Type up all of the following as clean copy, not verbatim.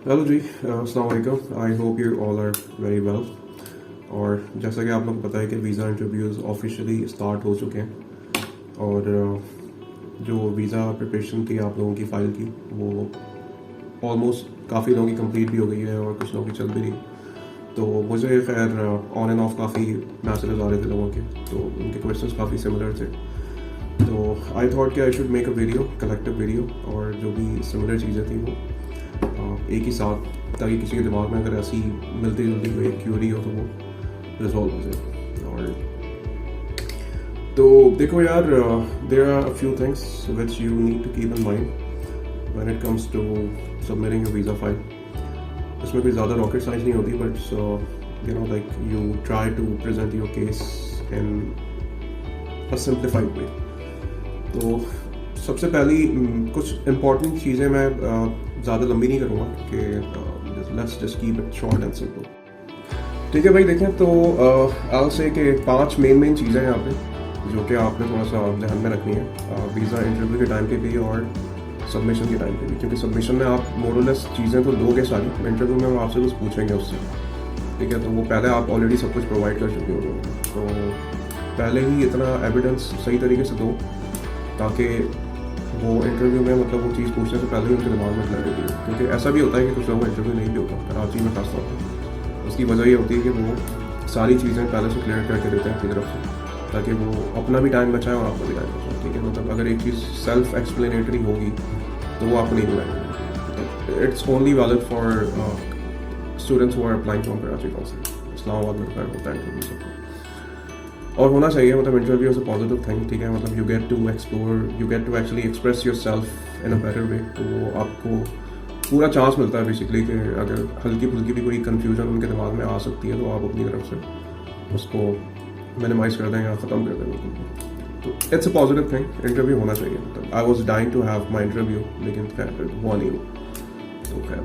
Hello जी, अस्सलाम वालेकुम। I hope you all are very well. और जैसा कि आप लोग को पता है कि वीज़ा इंटरव्यूज़ ऑफिशियली स्टार्ट हो चुके हैं। और जो वीज़ा प्रिपरेशन थी आप लोगों की फ़ाइल की, वो ऑलमोस्ट काफ़ी लोगों की कंप्लीट भी हो गई है और कुछ लोगों की चल भी रही। तो मुझे खैर ऑन एंड ऑफ काफ़ी मैसेजेस आ रहे थे लोगों के, तो उनके क्वेश्चंस काफ़ी सिमिलर थे। तो आई थॉट कि I should make a video, collective video, और जो भी सिमिलर चीज़ें थी वो एक ही साथ, ताकि किसी के दिमाग में अगर ऐसी मिलती जुलती कोई क्यूरी हो तो वो रिजॉल्व हो जाए। और तो देखो यार, there are a few things which you need to keep in mind when it comes to submitting your visa file. इसमें कोई ज़्यादा रॉकेट साइंस नहीं होती, but you know like you try to present your case in a simplified way. तो सबसे पहली कुछ important चीज़ें मैं ज़्यादा लंबी नहीं करूँगा कि let's just keep it short and simple. ठीक है भाई, देखें तो आई से कि 5 मेन चीज़ें हैं यहाँ पे जो कि आपने थोड़ा सा ध्यान में रखनी है वीज़ा इंटरव्यू के टाइम पे भी और सबमिशन के टाइम पे भी। क्योंकि सबमिशन में आप मोरलेस चीज़ें तो दोगे सारी, इंटरव्यू में वो आपसे कुछ पूछेंगे उससे। ठीक है, तो वो पहले आप ऑलरेडी सब कुछ प्रोवाइड कर चुके हो, तो पहले ही इतना एविडेंस सही तरीके से दो ताकि वो इंटरव्यू में मतलब वो चीज़ पूछने से पहले ही उनके दिमाग में क्लैरिटी हो। क्योंकि ऐसा भी होता है कि कुछ लोगों का इंटरव्यू नहीं भी होता कराची में खास तौर पर। उसकी वजह ये होती है कि वो सारी चीज़ें पहले से क्लियर करके देते हैं अपनी तरफ से, ताकि वो अपना भी टाइम बचाए और आपका भी टाइम बचाए। ठीक है, मतलब अगर एक चीज़ सेल्फ एक्सप्लेनेटरी होगी तो वो आपको नहीं बुलाएंगे। It's only valid for students who are applying from Karachi council. Islamabad में खैर होता है इंटरव्यू सबको, और होना चाहिए। मतलब interview is a positive thing. ठीक है, मतलब you get to explore, you get to actually express yourself in a better way. तो वो आपको पूरा चांस मिलता है बेसिकली कि अगर हल्की फुल्की भी कोई कन्फ्यूजन उनके दिमाग में आ सकती है तो आप अपनी तरफ से उसको मिनिमाइज कर दें या ख़त्म कर दें। तो it's a positive thing, interview होना चाहिए। मतलब I was dying to have my interview, लेकिन खैर हुआ नहीं हो। तो खैर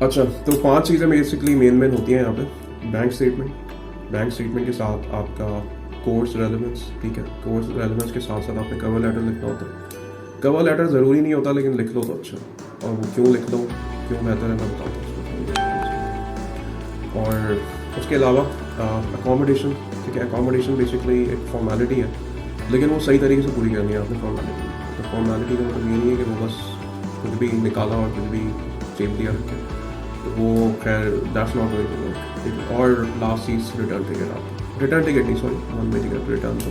अच्छा, तो 5 चीज़ें बेसिकली मेन होती हैं यहाँ पे। बैंक स्टेटमेंट के साथ आपका कोर्स रेलेवेंस। ठीक है, कोर्स रेलेवेंस के साथ साथ आपने कवर लेटर लिखना होता है। कवर लेटर ज़रूरी नहीं होता, लेकिन लिख लो तो अच्छा। और वो क्यों लिख लो, क्यों बेहतर है, मैं बताता हूँ। और उसके अलावा अकोमोडेशन। ठीक है, अकोमोडेशन बेसिकली एक फॉर्मेलिटी है, लेकिन वो सही तरीके से पूरी करनी है आपने फॉर्मेलिटी। तो फॉर्मेलिटी का मतलब ये नहीं है कि वो बस कुछ भी निकाला और कुछ भी चेप दिया रखे, तो वो खैर दैट्स नॉट वेरी गुड। ठीक है, और लास्ट चीज़ रिटर्न टिकट। आप रिटर्न टिकट नहीं, sorry, one way ticket return, तो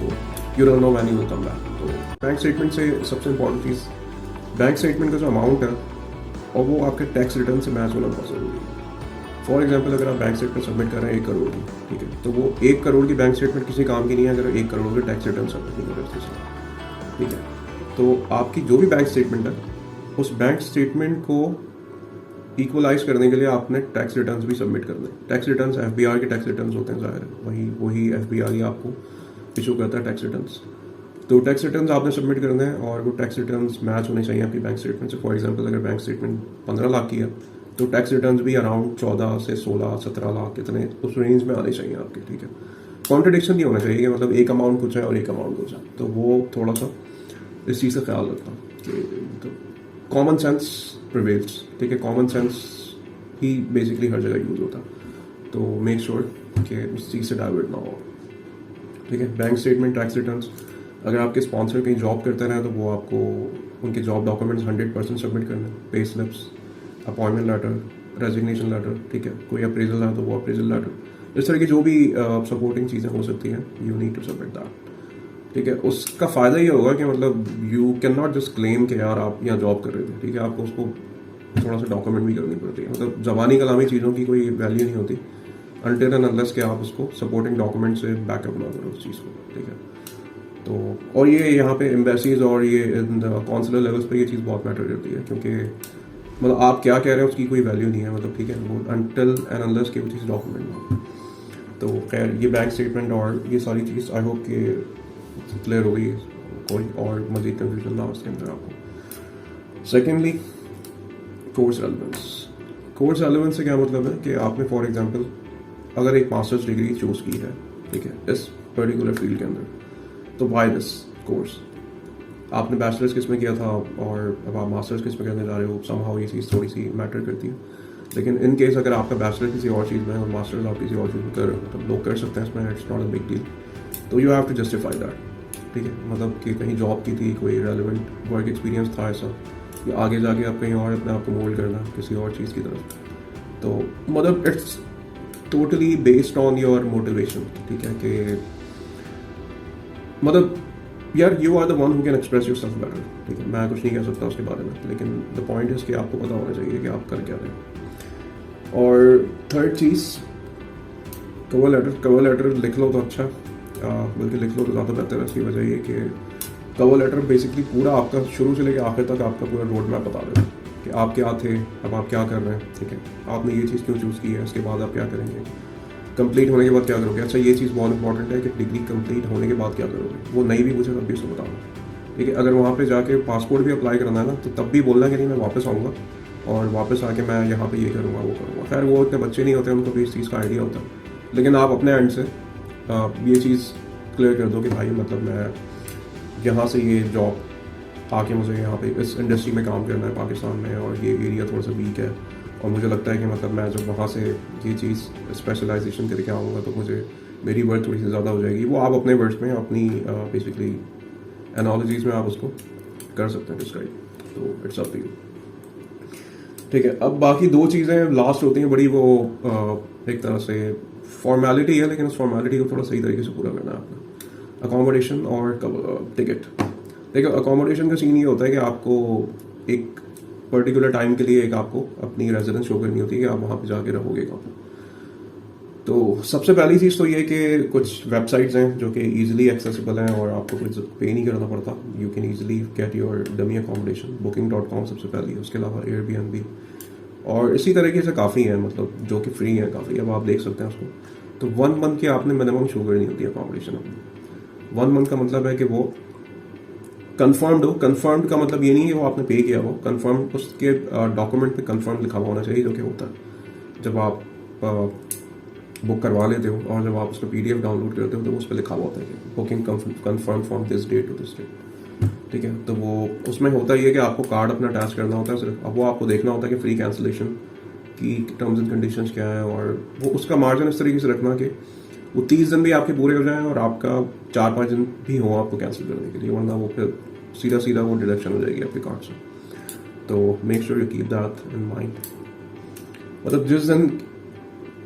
you don't know when you will come back. तो बैंक स्टेटमेंट से सबसे इंपॉर्टेंट चीज़, बैंक स्टेटमेंट का जो अमाउंट है और वो आपके टैक्स रिटर्न से मैच होना बहुत ज़रूरी है। फॉर एग्जाम्पल, अगर आप बैंक स्टेटमेंट सबमिट कर रहे हैं 1 करोड़ की, ठीक है, तो वो 1 करोड़ की बैंक स्टेटमेंट किसी काम की नहीं है अगर 1 करोड़ के टैक्स रिटर्न सबमिट नहीं कर रहे। ठीक है, तो आपकी जो भी बैंक स्टेटमेंट है, उस बैंक स्टेटमेंट को इक्वलाइज करने के लिए आपने टैक्स रिटर्न्स भी सबमिट करने हैं। टैक्स रिटर्न्स एफबीआर के टैक्स रिटर्न्स होते हैं, ज़ाहिर है वही एफबीआर ही आपको इशू करता है टैक्स रिटर्न्स। तो टैक्स रिटर्न्स आपने सबमिट करने हैं और वो टैक्स रिटर्न्स मैच होने चाहिए आपकी बैंक स्टेटमेंट से। फॉर एग्जांपल, अगर बैंक स्टेटमेंट 15 लाख की है तो टैक्स रिटर्न्स भी अराउंड 14 से 16 17 लाख इतने उस रेंज में आने चाहिए आपके। ठीक है, कॉन्ट्रडिक्शन नहीं होना चाहिए कि मतलब एक अमाउंट कुछ है और एक अमाउंट कुछ है। तो वो थोड़ा सा इस चीज़ का ख्याल रखना कि कॉमन सेंस प्रिवेल्स। ठीक है, कॉमन सेंस ही बेसिकली हर जगह यूज़ होता है। तो मेक श्योर कि उस चीज़ से डाइवर्ट ना हो। ठीक है, बैंक स्टेटमेंट, टैक्स रिटर्न्स। अगर आपके स्पॉन्सर कहीं जॉब करते रहे तो वो आपको उनके जॉब डॉक्यूमेंट्स 100% सबमिट करने, pay slips, appointment letter, resignation letter. ठीक है, कोई अप्रेजल है तो वो अप्रेजल लेटर, इस तरह की जो भी सपोर्टिंग चीज़ें हो सकती हैं, you need to submit that. ठीक है, उसका फ़ायदा ये होगा कि मतलब you can not just claim कि यार आप यहाँ जॉब कर रहे थे। ठीक है, आपको उसको थोड़ा सा डॉक्यूमेंट भी करनी पड़ती है। मतलब ज़बानी कलामी चीज़ों की कोई वैल्यू नहीं होती अनटिल एंड अनलेस कि आप उसको सपोर्टिंग डॉक्यूमेंट से बैकअप ना करो उस चीज़ को। ठीक है, तो और ये यहाँ पे एम्बेसीज और ये कॉन्सुलर लेवल्स पे ये चीज़ बहुत मैटर करती है, क्योंकि मतलब आप क्या कह रहे हैं उसकी कोई वैल्यू नहीं है। मतलब ठीक है, वो अनटिल एंड अनलेस कि वो चीज़ डॉक्यूमेंट हो। तो खैर ये बैंक स्टेटमेंट और ये सारी चीज़ आई होप कि क्लियर हो गई, कोई और मजीद कन्फ्यूजन ना हो उसके अंदर आपको। Secondly, course relevance. Course relevance से क्या मतलब है कि आपने फॉर एग्जांपल अगर एक मास्टर्स डिग्री चूज़ की है, ठीक है, इस पर्टिकुलर फील्ड के अंदर, तो वाई दिस कोर्स। आपने बैचलर्स किस में किया था और अब आप मास्टर्स किस में करने जा रहे हो, समहाउ ये चीज़ थोड़ी सी मैटर करती है। लेकिन इन केस अगर आपका बैचलर किसी और चीज़ में और मास्टर्स आप किसी और चीज़ में कर रहे हो तो लोग कर सकते हैं इसमें, it's not a big deal. तो you have to justify that, ठीक है। मतलब कि कहीं जॉब की थी, कोई रेलिवेंट वर्क एक्सपीरियंस था ऐसा, या आगे जाके आप कहीं और अपने आप को मोल्ड करना किसी और चीज़ की तरफ, तो मतलब it's totally based on your motivation, ठीक है। कि मतलब यार you are the one who can express yourself better, ठीक है। मैं कुछ नहीं कह सकता उसके बारे में, लेकिन द पॉइंट इज कि आपको पता होना चाहिए कि आप कर क्या रहे हैं। और थर्ड चीज़, कवर लेटर लिख लो तो अच्छा, बल्कि लिख लो तो ज़्यादा बेहतर है। इसकी वजह ये कि कवर लेटर बेसिकली पूरा आपका शुरू से लेकर आखिर तक आपका पूरा रोड मैप बता देगा कि आप क्या थे, अब आप क्या कर रहे हैं, ठीक है। आपने ये चीज़ क्यों चूज़ की है, इसके बाद आप क्या करेंगे, कंप्लीट होने के बाद क्या करोगे। अच्छा ये चीज़ बहुत इंपॉर्टेंट है कि डिग्री कंप्लीट होने के बाद क्या करोगे, वो नहीं भी पूछे तब भी उसको बताओ, ठीक है। अगर वहाँ पे जाके पासपोर्ट भी अप्लाई करना है ना, तो तब भी बोलना कि नहीं मैं वापस आऊँगा और वापस आके मैं यहाँ पे ये करूँगा वो करूँगा। खैर वो इतने बच्चे नहीं होते, उनको भी इस चीज़ का आइडिया होता है, लेकिन आप अपने एंड से ये चीज़ क्लियर कर दो कि भाई मतलब मैं यहाँ से ये जॉब आके मुझे यहाँ पे इस इंडस्ट्री में काम करना है पाकिस्तान में, और ये एरिया थोड़ा सा वीक है, और मुझे लगता है कि मतलब मैं जब वहाँ से ये चीज़ स्पेशलाइजेशन करके आऊँगा तो मुझे मेरी वर्थ थोड़ी सी ज़्यादा हो जाएगी। वो आप अपने वर्ड्स में, अपनी बेसिकली एनालॉजीज़ में आप उसको कर सकते हैं डिस्क्राइब, तो इट्स अप टू यू, ठीक है। अब बाकी दो चीज़ें लास्ट होती हैं बड़ी, वो एक तरह से फॉर्मेलिटी है, लेकिन उस फॉर्मेलिटी को थोड़ा सही तरीके से पूरा करना है आपको। अकोमोडेशन और टिकट। देखो अकोमोडेशन का सीन ये होता है कि आपको एक पर्टिकुलर टाइम के लिए एक आपको अपनी रेजिडेंस शो करनी होती है कि आप वहाँ पे जाके रहोगे कहाँ। तो सबसे पहली चीज़ तो ये कि कुछ वेबसाइट्स हैं जो कि ईजिली एक्सेसिबल हैं और आपको कुछ पे नहीं करना पड़ता। You can easily get your dummy accommodation, booking.com सबसे पहली है, उसके अलावा Airbnb और इसी तरीके से काफ़ी हैं, मतलब जो कि फ्री है काफ़ी, अब आप देख सकते हैं उसको। तो 1 मंथ की आपने मिनिमम शो करनी होती है अकोमोडेशन अपनी। 1 मंथ का मतलब है कि वो कंफर्म्ड हो। कंफर्म्ड का मतलब ये नहीं है वो आपने पे किया हो, कंफर्म उसके डॉक्यूमेंट पे कंफर्म लिखा हुआ होना चाहिए, जो कि होता है जब आप बुक करवा लेते हो और जब आप उसका PDF डाउनलोड करते हो तो उस पर लिखा हुआ होता है कि booking confirm from this date to this date, ठीक है। तो वो उसमें होता ही है कि आपको कार्ड अपना अटैच करना होता है सिर्फ। अब वो आपको देखना होता है कि फ्री कैंसिलेशन की टर्म्स एंड कंडीशंस क्या है, और वो उसका मार्जिन इस तरीके से रखना कि वो 30 दिन भी आपके पूरे हो जाएं और आपका 4-5 दिन भी हो आपको कैंसिल करने के लिए, वरना वो फिर सीधा सीधा वो डिडक्शन हो जाएगी आपके कार्ड से। तो make sure you keep that in mind. मतलब जिस दिन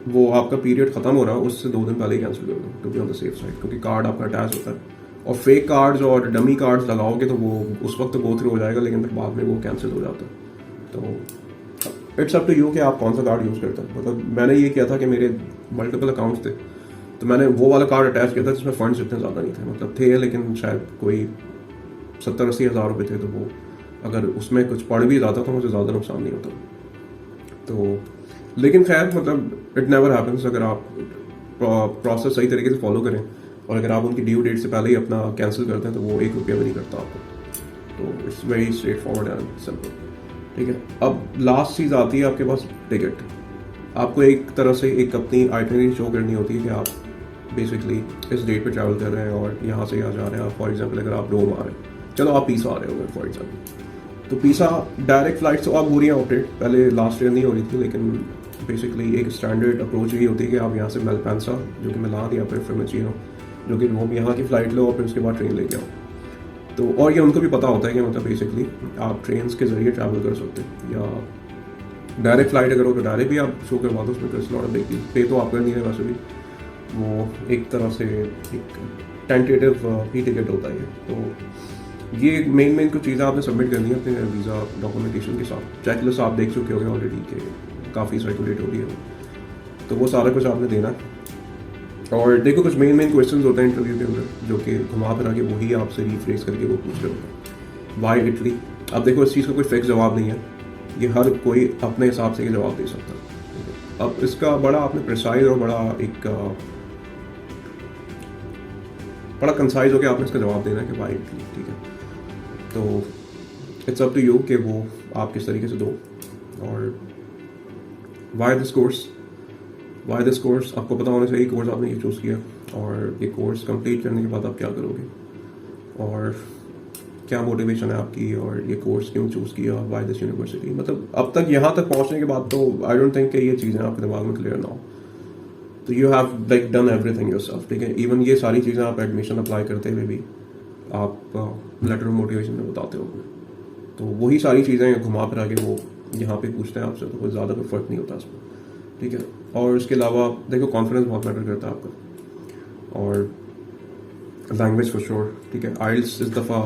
वो आपका पीरियड खत्म हो रहा है उससे 2 दिन पहले ही कैंसिल कर दो, to be on the safe side, क्योंकि कार्ड आपका अटैच होता है। और फेक कार्ड्स और डमी कार्ड्स लगाओगे तो वो उस वक्त तो गो थ्रू हो जाएगा, लेकिन फिर बाद में वो कैंसिल हो जाता है। तो इट्स अप टू यू कि आप कौन सा कार्ड यूज़ करते हैं। मतलब मैंने ये किया था कि मेरे मल्टीपल अकाउंट्स थे, तो मैंने वो वाला कार्ड अटैच किया था जिसमें फंड्स इतने ज़्यादा नहीं थे, मतलब थे लेकिन शायद कोई 70-80 हज़ार रुपये थे। तो वो अगर उसमें कुछ पड़ भी जाता तो मुझे ज़्यादा नुकसान नहीं होता। तो लेकिन खैर मतलब इट नेवर हैपन्स अगर आप प्रोसेस सही तरीके से फॉलो करें, और अगर आप उनकी ड्यू डेट से पहले ही अपना कैंसिल करते हैं तो वो 1 रुपया भी नहीं करता आपको। तो it's very straight forward and simple, ठीक है। अब लास्ट चीज़ आती है आपके पास टिकट। आपको एक तरह से एक अपनी आइटनरी शो करनी होती है कि आप बेसिकली इस डेट पे ट्रैवल कर रहे हैं और यहाँ से यहाँ जा रहे हैं। फॉर एग्जांपल अगर आप रोम आ रहे हैं, चलो आप पीसा आ रहे होंगे फॉर एग्जांपल, तो पीसा डायरेक्ट फ्लाइट तो आप हो रही हैं ऑपरेट, पहले लास्ट ईयर नहीं हो रही थी, लेकिन बेसिकली एक स्टैंडर्ड अप्रोच ये होती है कि आप यहाँ से मेलपेंसा, जो कि मिलान या फिर फिमेचिनो, जो कि रोम, यहाँ की फ़्लाइट लो और फिर उसके बाद ट्रेन लेके आओ। तो और ये उनको भी पता होता है कि मतलब बेसिकली आप ट्रेन के ज़रिए ट्रैवल कर सकते हैं, या डायरेक्ट फ्लाइट अगर हो तो डायरेक्ट भी आप शो करवा दो, उसमें it's not a big deal. पे तो आप कर नहीं है, वैसे भी वो एक तरह से एक टेंटेटिव ही टिकट होता है। तो ये मेन कुछ चीज़ें आपने सबमिट करनी है अपने वीज़ा डॉक्यूमेंटेशन के साथ। चेकलिस्ट आप देख चुके होंगे ऑलरेडी कि काफ़ी सर्कुलेट हो रही है, तो वो सारा कुछ आपने देना। और देखो कुछ मेन क्वेश्चंस होते हैं इंटरव्यू के अंदर, जो कि घुमा फिरा के वही आपसे रिफ्रेस करके वो पूछ रहे होते हैं। Why Italy? अब देखो इस चीज़ का कोई फिक्स जवाब नहीं है, ये हर कोई अपने हिसाब से ये जवाब दे सकता है। अब इसका बड़ा आपने प्रिसाइज और बड़ा कंसाइज होकर आपने इसका जवाब देना है कि वाई इटली, ठीक है। तो इट्स अप टू यू कि वो आप किस तरीके से दो। और वाई दिस कोर्स आपको पता होना चाहिए, कोर्स आपने ये चूज़ किया और ये कोर्स कंप्लीट करने के बाद आप क्या करोगे। और क्या मोटिवेशन है आपकी और ये कोर्स क्यों चूज़ किया, वाई दिस यूनिवर्सिटी। मतलब अब तक यहाँ तक पहुँचने के बाद तो आई डोंट थिंक कि ये चीज़ें आपके दिमाग में क्लियर ना हो। तो you have like done everything yourself, ठीक है। इवन ये सारी चीज़ें आप एडमिशन अप्लाई करते हुए भी आप लेटर ऑफ मोटिवेशन में बताते हो अपने, तो वही सारी चीज़ें घुमा फिरा के वो यहाँ पे पूछते हैं आपसे, तो कोई ज़्यादा कोई फ़र्क नहीं होता इसमें, ठीक है। और इसके अलावा देखो कॉन्फिडेंस बहुत मैटर करता है आपका, और लैंग्वेज फॉर श्योर, ठीक है। आइल्स इस दफ़ा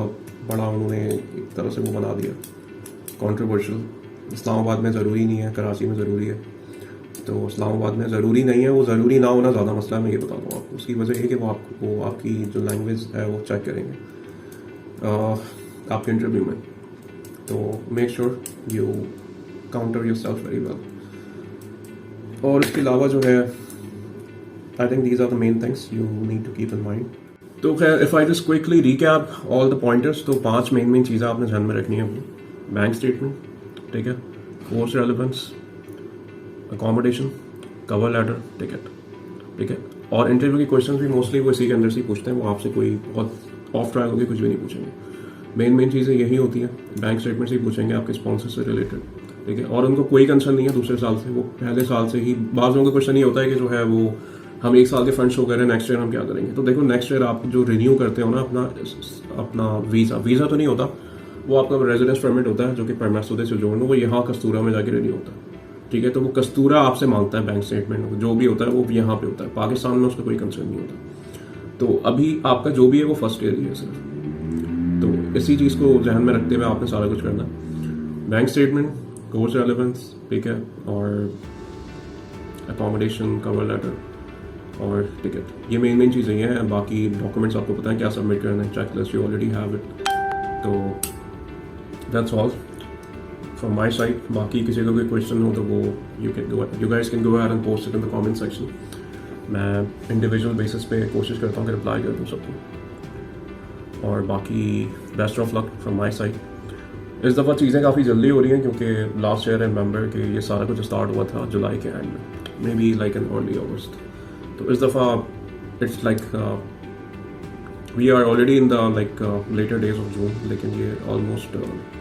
बड़ा उन्होंने एक तरह से वो बना दिया कंट्रोवर्शियल। इस्लामाबाद में ज़रूरी नहीं है, कराची में ज़रूरी है। तो इस्लामाबाद में ज़रूरी नहीं है, वो ज़रूरी ना होना ज़्यादा मसला है, मैं ये बताता हूँ आपको। उसकी वजह ये कि वो आपकी जो लैंग्वेज है वो चेक करेंगे आपके इंटरव्यू में। तो make sure you counter yourself very well. और इसके अलावा जो है I think these are the main things you need to keep in mind. तो खैर if I just quickly recap all the pointers, तो 5 मेन चीज़ें आपने ध्यान में रखनी है अपनी। बैंक स्टेटमेंट, ठीक है, course relevance, accommodation, cover letter, ticket, ठीक है। और इंटरव्यू के क्वेश्चंस भी मोस्टली वो इसी के अंदर से पूछते हैं, वो आपसे कोई बहुत ऑफ ट्रायल होगी कुछ भी नहीं पूछेंगे। मेन चीज़ें यही होती हैं। बैंक स्टेटमेंट से ही पूछेंगे आपके स्पॉन्सर से रिलेटेड, ठीक है। और उनको कोई कंसर्न नहीं है दूसरे साल से, वो पहले साल से ही। बाज़ लोगों का क्वेश्चन ये होता है कि जो है वो हम 1 साल के फंड शो कर रहे हैं, नेक्स्ट ईयर हम क्या करेंगे। तो देखो नेक्स्ट ईयर आप जो रिन्यू करते हो ना अपना वीज़ा तो नहीं होता, वो आपका रेजिडेंस परमिट होता है, जो कि परमासूदे से जोड़ना, वो यहाँ कस्तूरा में जाके रिन्यू होता है, ठीक है। तो वो कस्तूरा आपसे मांगता है बैंक स्टेटमेंट, जो भी होता है वो यहाँ पे होता है। पाकिस्तान में उसका कोई कंसर्न नहीं होता। तो अभी आपका जो भी है वो फर्स्ट ईयर ही है सिर्फ। तो इसी चीज़ को ध्यान में रखते हुए आपने सारा कुछ करना है। बैंक स्टेटमेंट, कोर्स रेलेवेंस, ठीक है, और अकोमोडेशन, कवर लेटर और टिकट, ये मेन चीज़ें हैं। बाकी डॉक्यूमेंट्स आपको पता है क्या सबमिट करना है, check list you already have it. तो that's all from my side. बाकी किसी का कोई क्वेश्चन हो तो वो you guys can go ahead and post it in the comment section. मैं इंडिविजुअल बेसिस पे कोशिश करता हूँ कि रिप्लाई कर दूँ सबको। और बाकी best of luck from my side. इस दफ़ा चीज़ें काफ़ी जल्दी हो रही हैं क्योंकि लास्ट ईयर रिमेंबर कि ये सारा कुछ स्टार्ट हुआ था जुलाई के एंड में, may be like in early August. तो इस दफ़ा it's like we are already in the like later days of June, लेकिन ये ऑलमोस्ट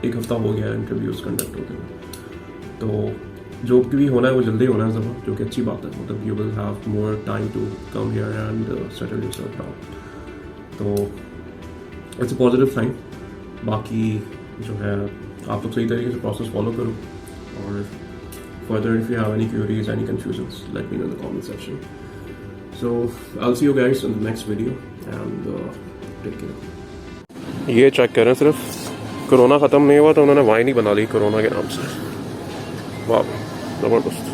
1 हफ्ता हो गया है इंटरव्यूज़ कंडक्ट होते हुए। तो जो भी होना है वो जल्दी होना है इस दफ़ा, जो कि अच्छी बात है। मतलब you will have more time to come here and settle yourself down. तो इट्स अ पॉजिटिव साइन। बाकी जो है आप लोग सही तरीके से प्रोसेस फॉलो करो, और further if you have any curies, any confusions, let me know in the comment section. So I'll see you guys in the next video and take care. ये चेक करें, सिर्फ कोरोना ख़त्म नहीं हुआ तो उन्होंने वाइन ही बना ली कोरोना के नाम से। वाह, ज़बरदस्त।